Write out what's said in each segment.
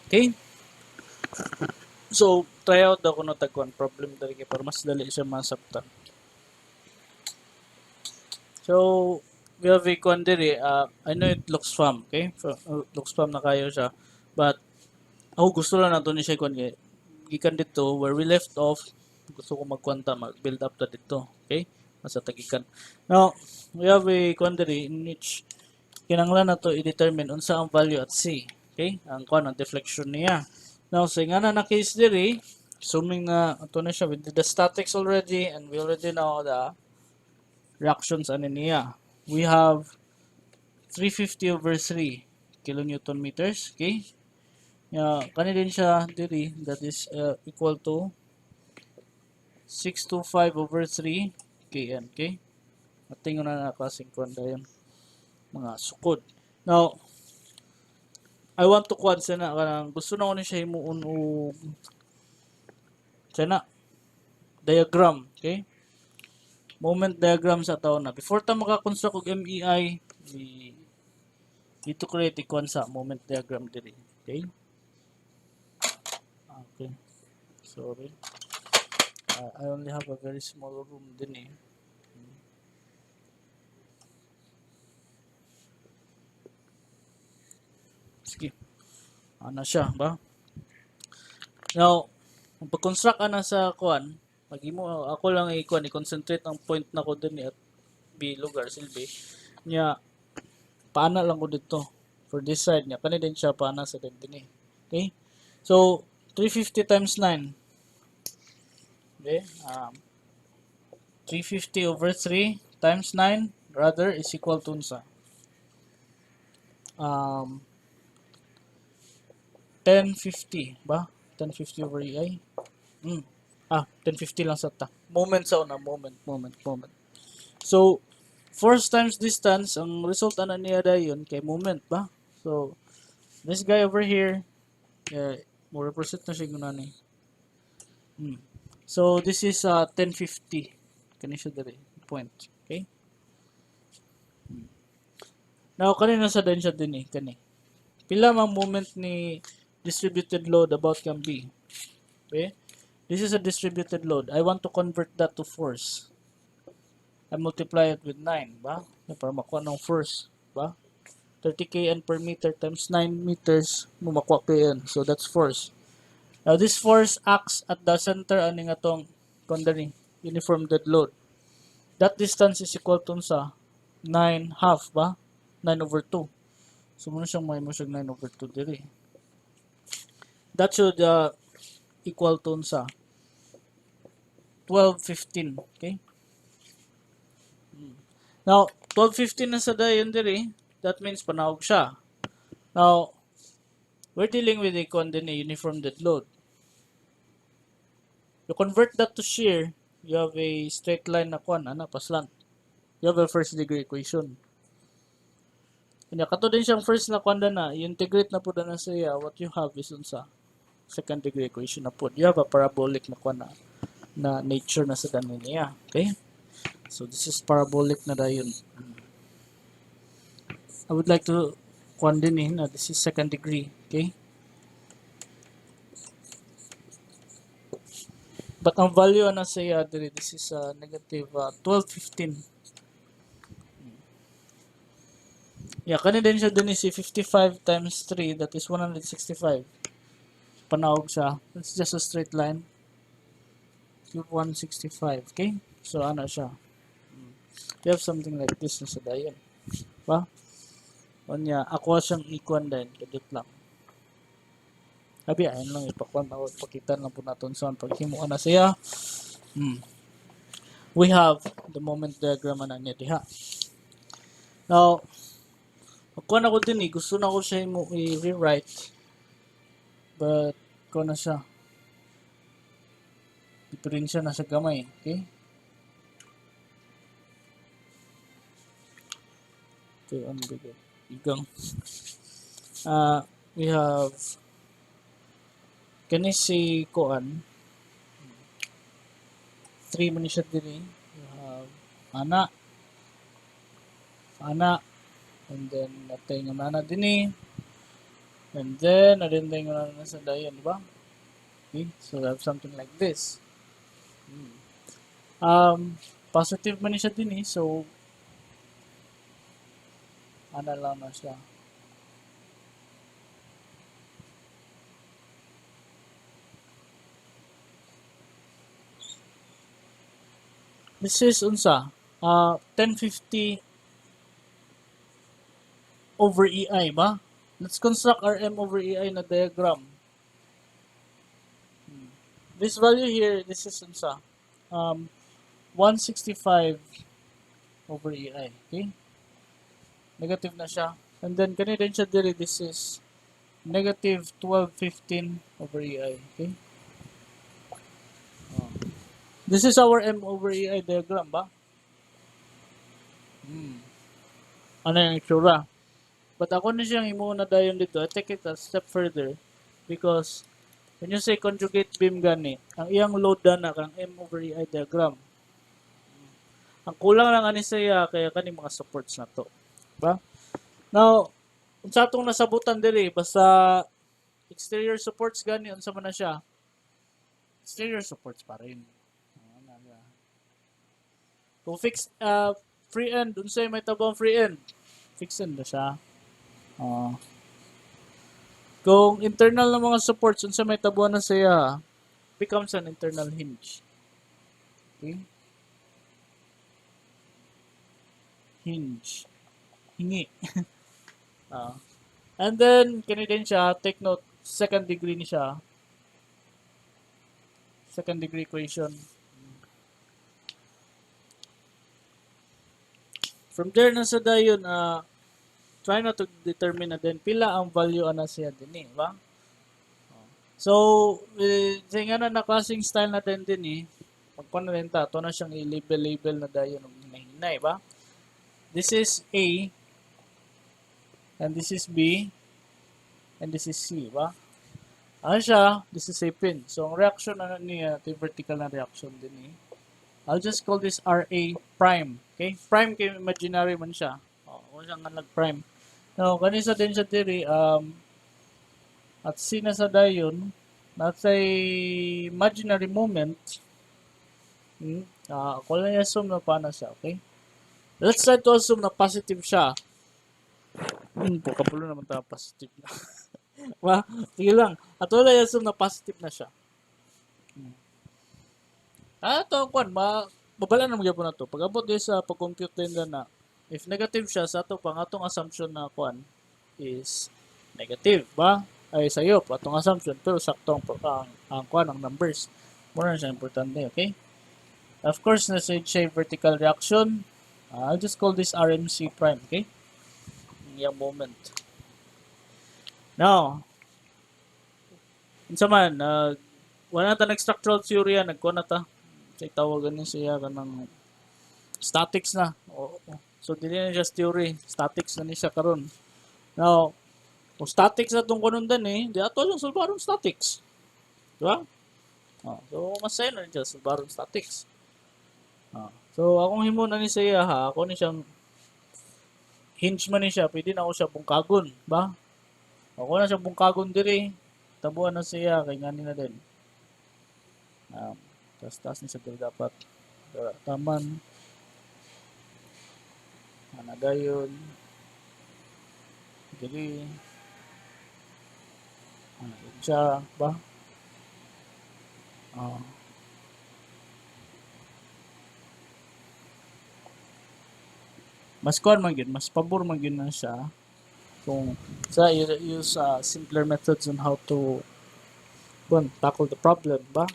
Okay? So, try out ako na tagkuan problem dali kay para mas dali siya masabtan. So, we have a kuan diri. I know it looks fun, okay? Looks fun na kayo siya. But, ako gusto lang nato ni siya kuan kay gikan dito where we left off. Gusto ko magkwanta, mag-build up ta dito. Okay? Masa tagikan. Now, we have a kuan diri in which kinanglan nato i-determine unsa ang value at C. Okay? Ang kuan ang deflection niya. Now, sa nga na case diri, assuming na ito na siya, we did the statics already and we already know the reactions ano niya. We have 350 over 3 kilonewton meters. Okay? Kani din siya diri, that is equal to 625 over 3 kn. Okay? Ating na nakasing kuan dayon mga sukod. Now, I want to quad sana kanang gusto na ko ni siya himuon og sana diagram, okay? Moment diagram sa taon na. Before ta maka-construct og MEI, we need to create a sa moment diagram diri, okay? Okay. Sorry. I only have a very small room din eh. Sige. Ano siya ba? Now, kung pag-construct ana sa kuan, mo ako lang i-kuan i-concentrate ang point na ko din at B lugar silbi nya paana lang ko dito for this side nya kani din siya paana sa din eh. Okay? So 350 times 9. Okay? 350 over 3 times 9 rather is equal to unsa? 1050 ba? 1050 over EI? 1050 lang sa ta. Moment sa una, moment. So, force times distance, ang result ana niya dayon kay moment ba? So, this guy over here, mo represent na siya gunani. So, this is 1050. Kani siya diri, point. Okay? Now, kanina sa din siya din eh, kani. Pila mang moment ni distributed load about can be. Okay? This is a distributed load. I want to convert that to force. I multiply it with 9, ba? Para makuha ng force, ba? 30 kN per meter times 9 meters, makuha kN. So that's force. Now this force acts at the center aning atong kundani uniform dead load. That distance is equal to sa 9 half, ba? 9 over 2. So muna siyang may mo 9 over 2 diri. That should equal to sa 1215, okay? Now, 1215 na sa dayon diri, that means panahog siya. Now, we're dealing with a uniform dead load. You convert that to shear, you have a straight line na paslant. You have a first degree equation. Kanya kato din siyang first na na, integrate na po na sa iya, what you have is sa second degree equation na po. You have a parabolic na nature na sa danin niya. Okay? So this is parabolic na dayon. I would like to din na this is second degree. Okay? But ang value na sa iya diri, this is negative 1215. Yeah, kani din siya din si 55 times 3, that is 165. Panahog siya. It's just a straight line. Cube 165, okay? So, ano siya? You have something like this na sa dayon. Ba? O niya, ako siyang ikuan din. Kadit lang. Sabi, ayun lang, ipakuan ako. Pakita lang po natin saan. Paghimuan na siya. We have the moment diagram na niya diha. Now, kuan ako din gusto na ko siya i-rewrite. But, kuan na siya. Diferensya na sa gamay. Okay? Okay, on bigger. Igang. We have kani si kuan 3 man siya diri. We have ana, and then natay nga nana dinhi. And then, adinday nga na sa dayon, di ba? Okay, so we have something like this. Positive man siya din eh, so ano lang na siya. This is unsa? 1050 over EI ba? Let's construct our M over EI na diagram. This value here, this is unsa? 165 over EI. Okay? Negative na siya. And then, kani din siya diri, this is negative 1215 over EI. Okay? This is our M over EI diagram ba? Ano yung itsura? But ako na siyang imuna dayon dito. I take it a step further because when you say conjugate beam gani, ang iyang load na kang M over EI diagram. Ang kulang lang ani siya kaya kani mga supports na to. Ba? Now, unsa atong nasabutan diri basta exterior supports gani unsa man na siya? Exterior supports pa rin. Kung fixed free end, unsay may tabang free end? Fixed end na siya. Kung internal na mga supports, unsa may tabuan na siya, becomes an internal hinge. Okay? Hinge. Hingi. And then, kani din siya, take note, second degree ni siya. Second degree equation. From there na sa dayon, try na to determine na din pila ang value ana siya din eh, ba? So, sa nga na klaseng style na din magkuhan na rin ta, ito na siyang i-label na dayon ng hinahinay, ba? This is A, and this is B, and this is C, ba? Ano siya? This is A pin. So, ang reaction na niya, ito yung vertical na reaction din eh. I'll just call this RA prime. Okay? Prime kay imaginary man siya. Kung siyang nga nag-prime. Now, kanisa din siya diri, at C na sa dayon, nasa imaginary moment, ako lang i-assume na paano siya, okay? Let's try to assume na positive siya. Kapulo naman tayo positive na. Sige lang. At wala i-assume na positive na siya. Ito, babala na magyapon na to. Pag-abot din sa pag-compute din na, if negative siya, sa ito pang atong assumption na is negative, ba? Ay sayo, atong assumption, pero sakto ang numbers. Mura na siya importante, okay? Of course, nasa siya vertical reaction. I'll just call this RMC prime, okay? Yung moment. Now, unsa man, wala na nag-structural theory yan, nagkuha na ta. Say tawagan niya siya kanang statics na. So dili na siya theory, statics na niya karon. Now, kung statics na tong kunon din di ato lang sulbaron statics. Di ba? So masay na siya sulbaron statics. So akong himo na ni siya ako ni siyang hinge man ni siya, pwede na ako siya bungkagon, ba? Ako na siya bungkagon diri. Tabuan na siya kay ngani na din. Taas ni sa dapat taman dayon dili siya ba mas kuan man gyud, mas pabor man gyud na siya kung sa use simpler methods on how to tackle the problem, ba?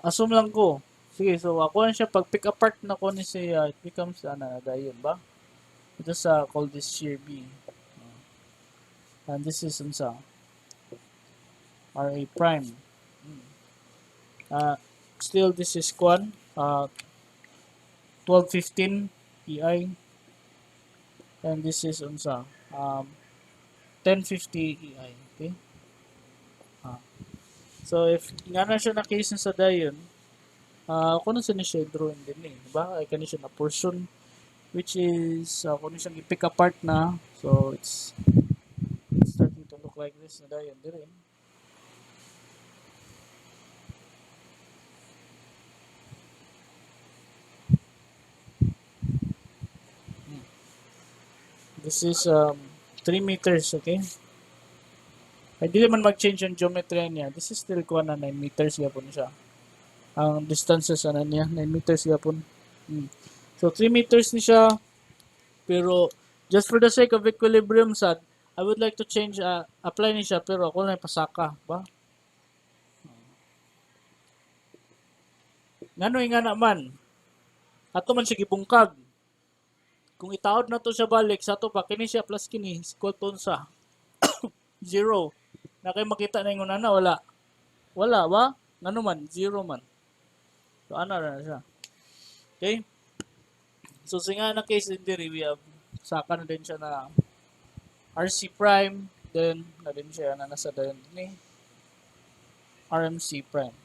Assume lang ko. Sige, so ako na siya, pag pick apart na ko ni siya, it becomes, dayon ba? Just call this shear B. And this is unsa? RA prime. Still, this is kwan. 1215 EI. And this is unsa? 1050 EI. Okay? So, if nga na siya na case sa dayon, kung na siya drawing din diba? Ay kani siya na portion which is kung na siyang i-pick apart na. So, it's starting to look look like this na dayon dire. This is 3 meters, okay? Ay, di man mag-change yung geometry niya. This is still kuha na 9 meters yapon siya. Ang distances ano niya, 9 meters yapon. So 3 meters ni siya, pero just for the sake of equilibrium sad, I would like to change, apply ni siya, pero ako na pasaka, ba? Ngano nga naman, ato man siya gibungkag. Kung itaod na to siya balik, sa to pa, kini siya plus kini, equal to sa 0. Na kayo makita na yung na wala. Wala ba? Ngano man, 0 man. So, ano na siya. Okay? So, sa nga na case din diri, we have, saka na din siya na RC prime, then, na din siya na nasa din ni RMC prime.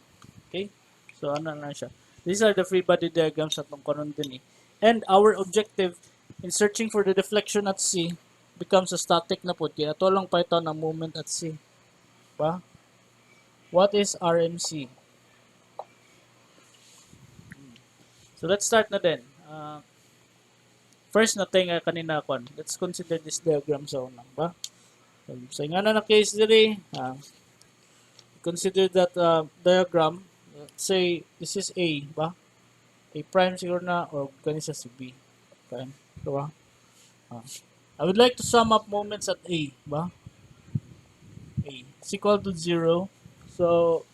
Okay? So, ano na siya. These are the free body diagrams at nung kanon din eh. And our objective in searching for the deflection at C becomes a static na po. Kaya ito lang pa ito ng moment at C. Ba? What is RMC? So, let's start na din. First na tayo kanina kon. Let's consider this diagram sa unang. Ba? So, nga na case diri, consider that diagram. Let's say, this is A, ba? A prime siguro na, or ganito si B. Prime. So, ba? I would like to sum up moments at A, ba? A is equal to 0. So,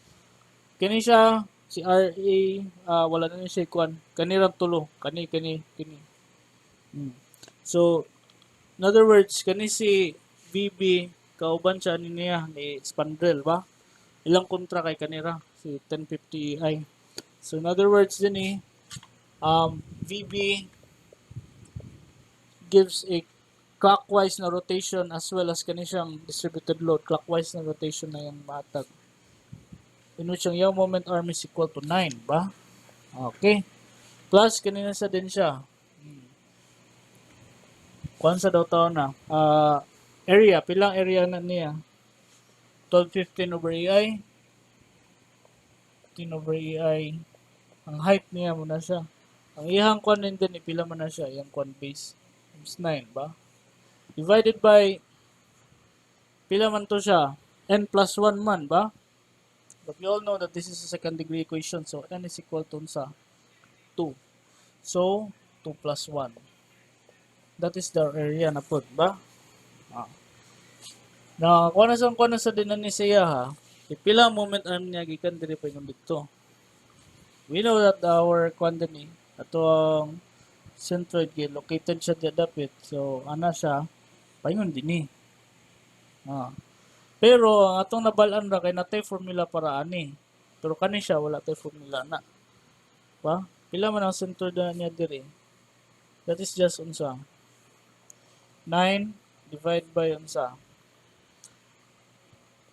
kani siya, si RA, wala na siya ikuan. Kanirang tulo. Kani. So, in other words, kani si VB, kauban siya niya ni spandrel, ba? Ilang kontra kay kanira? Si 1050i. So, in other words din VB gives a clockwise na rotation as well as kani siyang distributed load. Clockwise na rotation na yung matag. In which yung moment arm is equal to 9, ba? Okay. Plus, kanina sa din siya. Kuan sa daw tao na. Area. Pilang area na niya? 1215 over EI. 15 over EI. Ang height niya muna siya. Ang ihang kuan din ipila man na siya. Yung kuan base. Times 9, ba? Divided by, pila man to siya? N plus 1 man, ba? But we all know that this is a second degree equation. So, N is equal to sa 2. So, 2 plus 1. That is the area na po, ba? Na, kung na sa dinan ni siya ha, ipila moment arm niya, gikan diri pa yung dito. We know that our quantity, atong centroid located siya dapit. So, ana siya, paingon din pero, ang atong nabalaan ra, kay natay formula para ani. Pero kani siya, wala tay formula na. Pa? Pila man ang centroid niya diri. That is just unsa. 9 divided by unsa.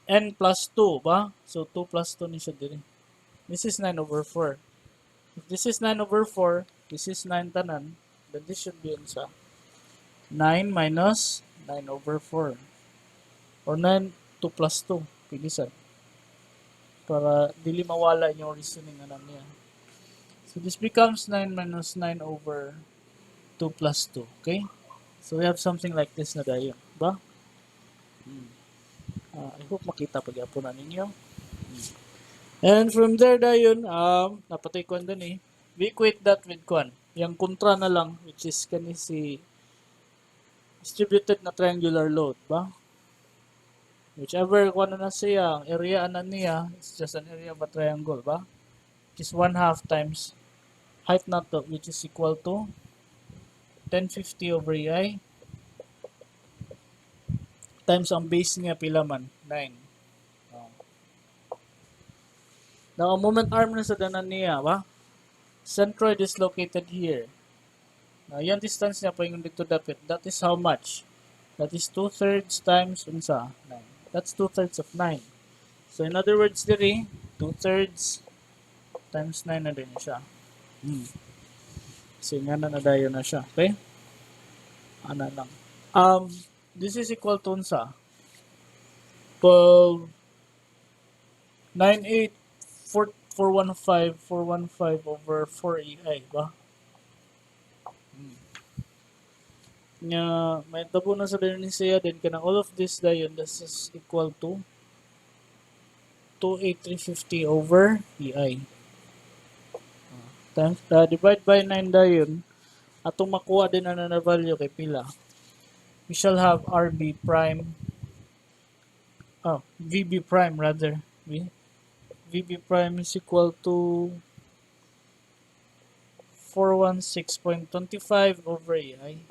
N plus 2, ba? So, 2 plus 2 ni siya diri. This is 9 over 4. If this is 9 over 4, this is 9 tanan, then this should be unsa. 9 minus 9 over 4. Or 9, 2 plus 2. Pilisan. Para dili mawala yung reasoning na niya. So, this becomes 9 minus 9 over 2 plus 2. Okay? So, we have something like this na dayon. Ba? I hope makita pag-apon na ninyo. And from there dayon, napatay ko doon we equate that with kwan. Yung kontra na lang, which is kani si distributed na triangular load, ba? Whichever kwan na siya, ang area na niya, it's just an area of a triangle, ba? Which is 1/2 times height na to, which is equal to 1050 over EI times ang base niya pila man, 9. Now, ang moment arm na sa danan niya, ba? Centroid is located here. Now, yung distance niya pa yung dito dapit. That is how much? That is 2/3 times unsa? 9. That's 2/3 of 9. So, in other words, diri, 2/3 times 9 na din siya. So, nga na nadayo na siya. Okay? Ano lang. This is equal to unsa? 12, 98, 415, 415 over 4 EI ba? Nga, may tabo na sa din siya din kanang all of this dayon this is equal to 28350 over EI. Times, divide by 9 dayon, atong makuha din na value kay pila. We shall have RB prime, VB prime rather. VB prime is equal to 416.25 over EI.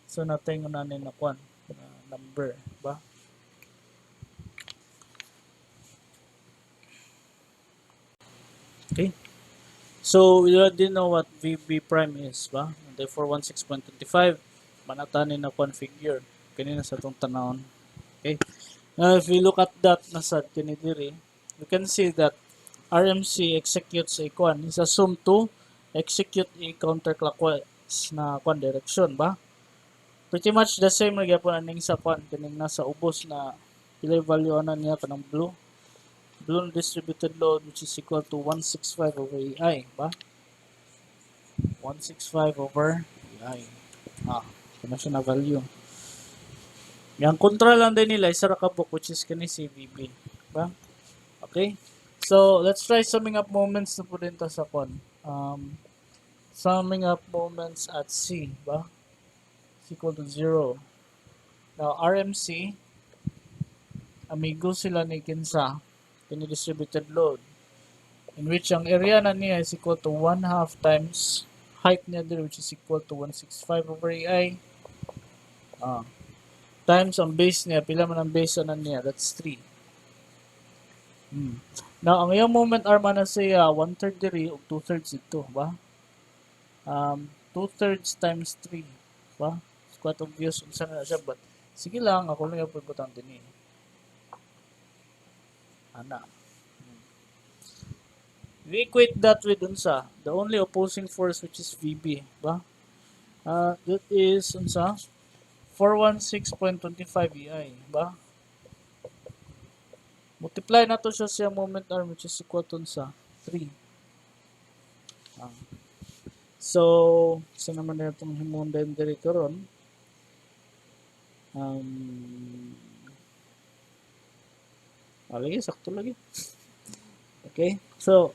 So natin yung nanin na kwan, number, ba? Okay. So we already know what VB prime is, ba? Therefore 16.25, manatanin na kwan figure. Kanina sa itong tanawon. Okay. Now if we look at that nasad kini diri, we can see that RMC executes a kwan is assumed to execute a counterclockwise na kwan direction, ba? Pretty much the same na gyapon aning sa kwan kining nasa ubos na pila value ana niya kanang blue distributed load which is equal to 165 over EI, ba? 165 over EI. Kano siya na value. Yang kontra lang din nila isa ra ka book which is kani si VB, ba? Okay? So, let's try summing up moments na po din to sa kwan. Summing up moments at C, ba? Is equal to 0. Now, RMC, amigo sila ni Kinsa, kini distributed load, in which ang area na niya is equal to 1/2 times height niya there which is equal to 165 over EI. Times ang base niya, pila man ang base na niya, that's 3. Now, ang iyang moment arm na siya, 1/3 diri o 2/3 ito, ba? 2/3 times 3, ba? It's quite obvious kung saan na siya, but sige lang, ako lang yung pagkutang din eh. Ana. We equate that with unsa, the only opposing force which is VB, ba? That is unsa 416.25 EI, ba? Multiply na to siya moment arm which is equal to unsa 3. So, sa naman na itong himundan diri karon. Lagi, sakto lagi. Okay, so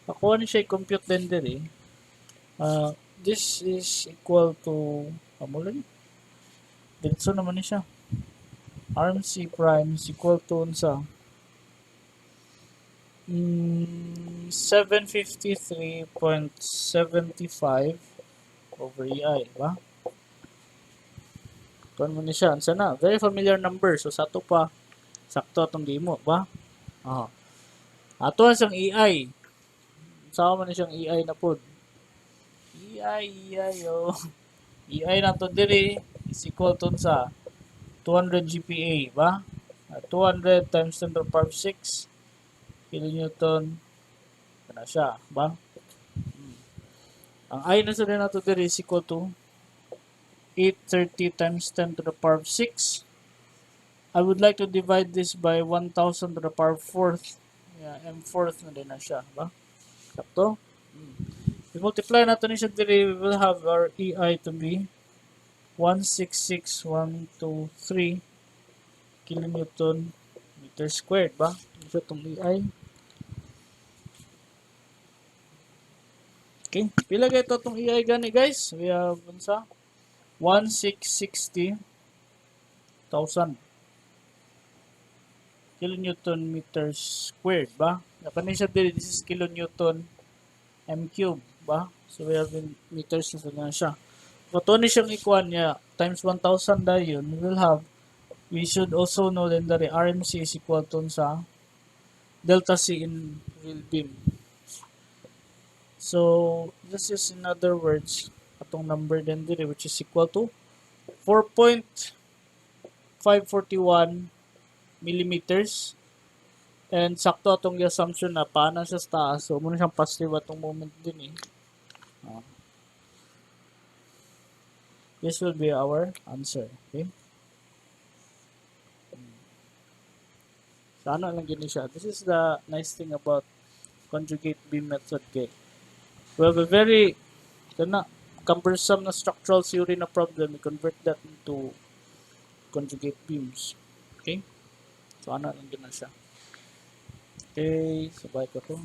ako ni siya compute din diri. This is equal to amo lagi. Diretso naman ni siya. RMC prime is equal to unsa 753.75 over EI, ba? Kuan mo ni siya, unsa na? Very familiar number. So sa ato pa sakto atong gimo, ba? Ato ang EI. Sama man siyang EI na pod. EI EI na to diri is equal to sa 200 GPa, ba? 200 times 10 to the power 6 kilonewton kana siya, ba? Ang I na sa din nato diri is equal to 830 times 10 to the power 6. I would like to divide this by 1000 to the power 4th. Yeah, m4th na din na siya, ba? Sakto? If multiply natin siya diri, we will have our EI to be 166,123 kilonewton meter squared, ba? Ito itong EI. Okay, pila kayo itong EI gani guys? We have 1,660,000 kilonewton meters squared, ba? Kani siya diri, this is kilonewton m cube, ba? So we have in meters na siya. Kung ni siyang ikuan niya times 1,000 dayon, we should also know then that the RMC is equal to sa delta C in real beam. So this is in other words atong number then diri which is equal to 4.541 millimeters, and sakto atong assumption na paana siya sa taas, so muna siyang positive atong moment din eh. This will be our answer. Okay. So, ano lang gini siya. This is the nice thing about conjugate beam method kay. We have a very kana cumbersome na structural theory na problem. We convert that into conjugate beams. Okay? So, ano lang gina siya. Okay, sabay ko to.